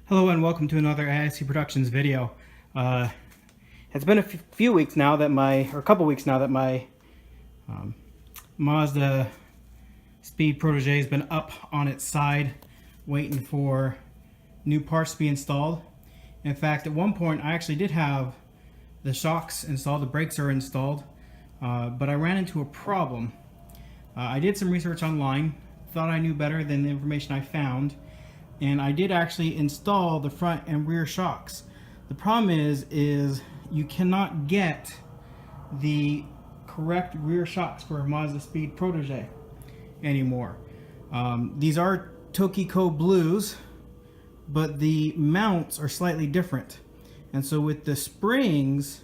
Hello and welcome to another AIC Productions video. It's been a few weeks now that a couple weeks now that my Mazda Speed Protege has been up on its side waiting for new parts to be installed. In fact, at one point I actually did have the shocks installed, the brakes are installed, but I ran into a problem. I did some research online, thought I knew better than the information I found, and I did actually install the front and rear shocks. The problem is you cannot get the correct rear shocks for a Mazdaspeed Protege anymore. These are Tokiko Blues, but the mounts are slightly different. And so with the springs,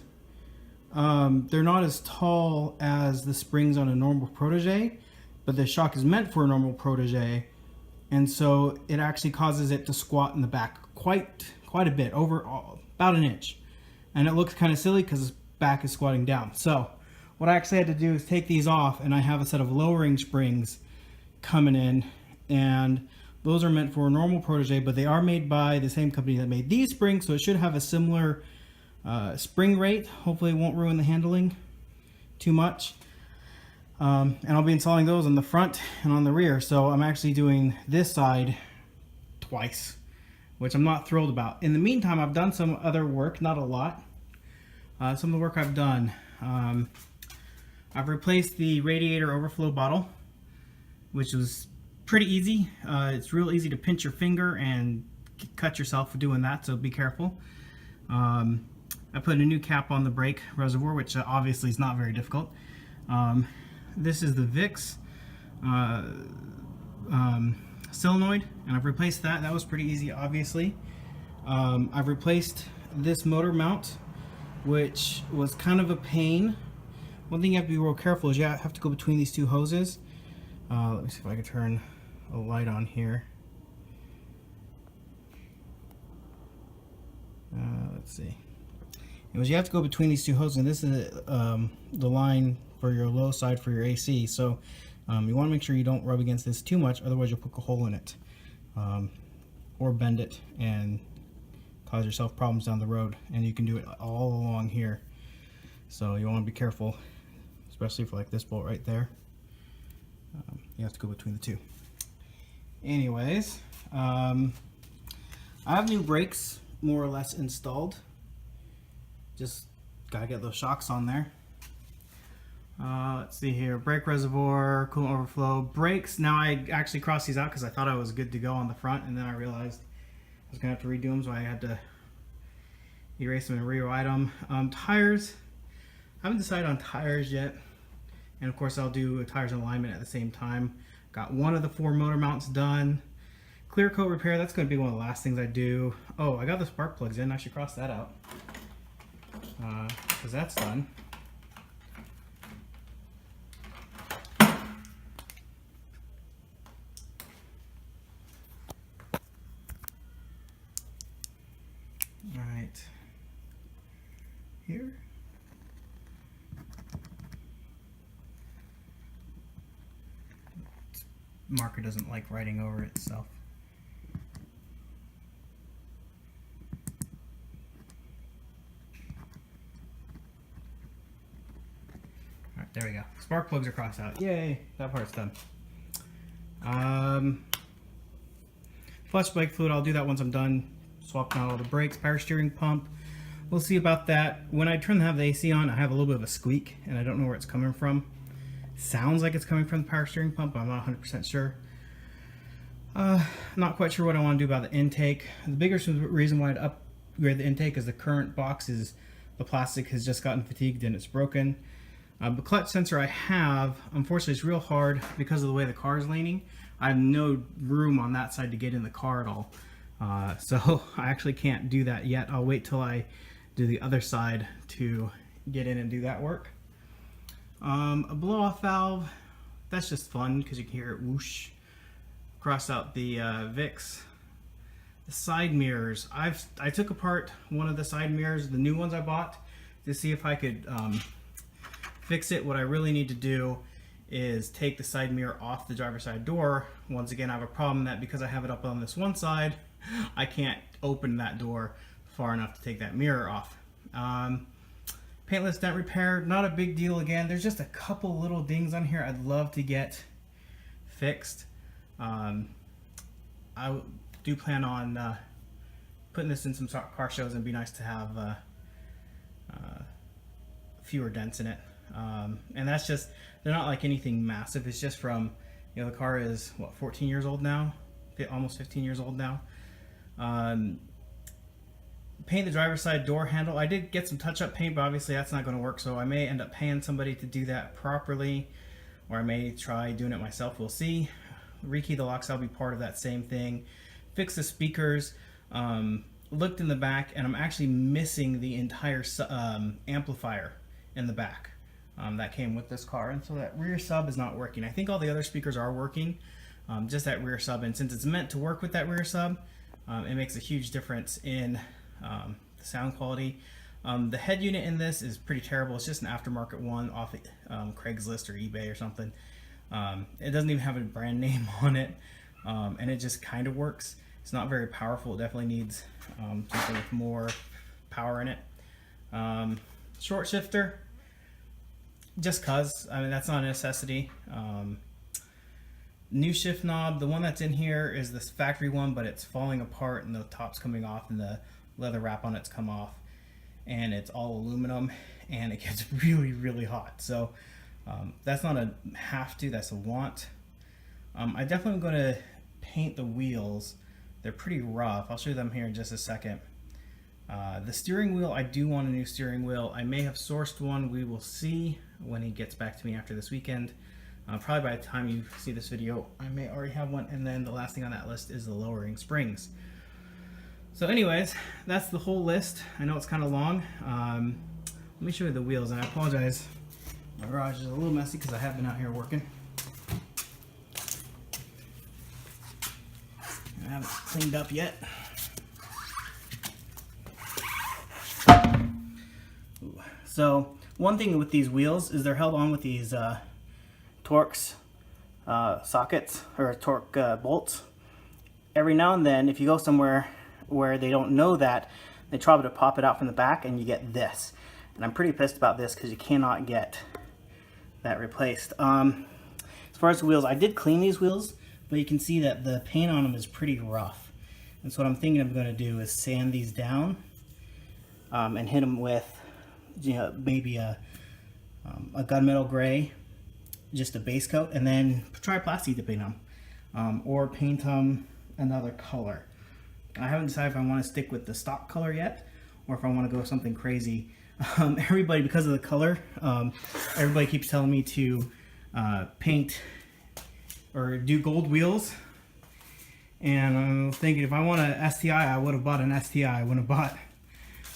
they're not as tall as the springs on a normal Protege, but the shock is meant for a normal Protege. And so it actually causes it to squat in the back quite a bit, over about an inch. And it looks kind of silly because its back is squatting down. So what I actually had to do is take these off, and I have a set of lowering springs coming in, and those are meant for a normal Protege, but they are made by the same company that made these springs, so it should have a similar spring rate. Hopefully it won't ruin the handling too much. And I'll be installing those on the front and on the rear. So I'm actually doing this side twice, which I'm not thrilled about. In the meantime, I've done some other work, not a lot. Some of the work I've done, I've replaced the radiator overflow bottle, which was pretty easy. It's real easy to pinch your finger and cut yourself for doing that, so be careful. I put a new cap on the brake reservoir, which obviously is not very difficult. This is the VIX solenoid, and I've replaced that. That was pretty easy, obviously. I've replaced this motor mount, which was kind of a pain. One thing you have to be real careful is you have to go between these two hoses. Let me see if I can turn a light on here. Let's see. You have to go between these two hoses, and this is the line for your low side for your AC. So you want to make sure you don't rub against this too much, otherwise you'll poke a hole in it or bend it and cause yourself problems down the road. And you can do it all along here, so you want to be careful, especially for like this bolt right there. You have to go between the two. Anyways, I have new brakes more or less installed. Just gotta get those shocks on there. Let's see here, brake reservoir, coolant overflow, brakes. Now I actually crossed these out because I thought I was good to go on the front, and then I realized I was gonna have to redo them, so I had to erase them and rewrite them. Tires, I haven't decided on tires yet, and of course I'll do tires and alignment at the same time. Got one of the 4 motor mounts done. Clear coat repair, that's going to be one of the last things I do. Oh, I got the spark plugs in. I should cross that out because that's done. All right, here. Marker doesn't like writing over itself. Alright, there we go. Spark plugs are crossed out. Yay, that part's done. Flush brake fluid, I'll do that once I'm done swapping out all the brakes. Power steering pump, we'll see about that. When I turn the AC on, I have a little bit of a squeak, and I don't know where it's coming from. Sounds like it's coming from the power steering pump, but I'm not 100% sure. Not quite sure what I want to do about the intake. The biggest reason why I'd upgrade the intake is the current box is the plastic has just gotten fatigued and it's broken. The clutch sensor I have, unfortunately it's real hard because of the way the car is leaning. I have no room on that side to get in the car at all. So I actually can't do that yet. I'll wait till I do the other side to get in and do that work. A blow-off valve, that's just fun because you can hear it whoosh. Cross out the VIX. The side mirrors, I took apart one of the side mirrors, the new ones I bought, to see if I could fix it. What I really need to do is take the side mirror off the driver's side door. Once again, I have a problem that because I have it up on this one side, I can't open that door far enough to take that mirror off. Paintless dent repair, not a big deal again. There's just a couple little dings on here I'd love to get fixed. I do plan on putting this in some car shows, and it'd be nice to have fewer dents in it. And that's just, they're not like anything massive. It's just from, you know, the car is what, 14 years old now, almost 15 years old now. Paint the driver's side door handle. I did get some touch-up paint, but obviously that's not going to work, so I may end up paying somebody to do that properly, or I may try doing it myself. We'll see. Rekey the locks, I'll be part of that same thing. Fix the speakers. Looked in the back, and I'm actually missing the entire amplifier in the back that came with this car, and so that rear sub is not working. I think all the other speakers are working, just that rear sub, and since it's meant to work with that rear sub, it makes a huge difference in the sound quality. The head unit in this is pretty terrible. It's just an aftermarket one off Craigslist or eBay or something. It doesn't even have a brand name on it, and it just kind of works. It's not very powerful. It definitely needs something with more power in it. Short shifter, just cause. I mean, that's not a necessity. New shift knob, the one that's in here is this factory one, but it's falling apart and the top's coming off and the leather wrap on it's come off, and it's all aluminum, and it gets really, really hot. So that's not a have to, that's a want. I definitely am going to paint the wheels. They're pretty rough. I'll show them here in just a second. The steering wheel, I do want a new steering wheel. I may have sourced one. We will see when he gets back to me after this weekend. Probably by the time you see this video, I may already have one. And then the last thing on that list is the lowering springs. So anyways, that's the whole list. I know it's kind of long. Let me show you the wheels, and I apologize. My garage is a little messy because I have been out here working. I haven't cleaned up yet. So one thing with these wheels is they're held on with these Torx sockets or Torque bolts. Every now and then, if you go somewhere where they don't know that, they try to pop it out from the back and you get this. And I'm pretty pissed about this because you cannot get that replaced. As far as the wheels, I did clean these wheels, but you can see that the paint on them is pretty rough. And so what I'm thinking I'm going to do is sand these down and hit them with, you know, maybe a gunmetal gray, just a base coat, and then try plastic to paint them, or paint them another color. I haven't decided if I want to stick with the stock color yet, or if I want to go something crazy. Everybody, because of the color, everybody keeps telling me to paint or do gold wheels, and I'm thinking if I want a STI, I would have bought an STI. I wouldn't have bought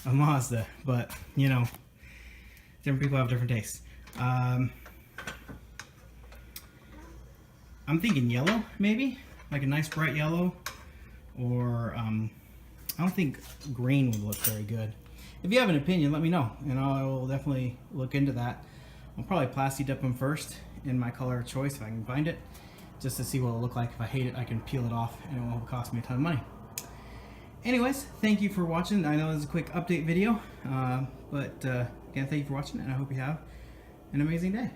a Mazda, but you know, different people have different tastes. I'm thinking yellow, maybe like a nice bright yellow, or I don't think green would look very good. If you have an opinion, let me know, and I will definitely look into that. I'll probably plastic dip them first in my color of choice if I can find it, just to see what it'll look like. If I hate it, I can peel it off and it won't cost me a ton of money. Anyways, thank you for watching. I know this is a quick update video, but again, thank you for watching, and I hope you have an amazing day.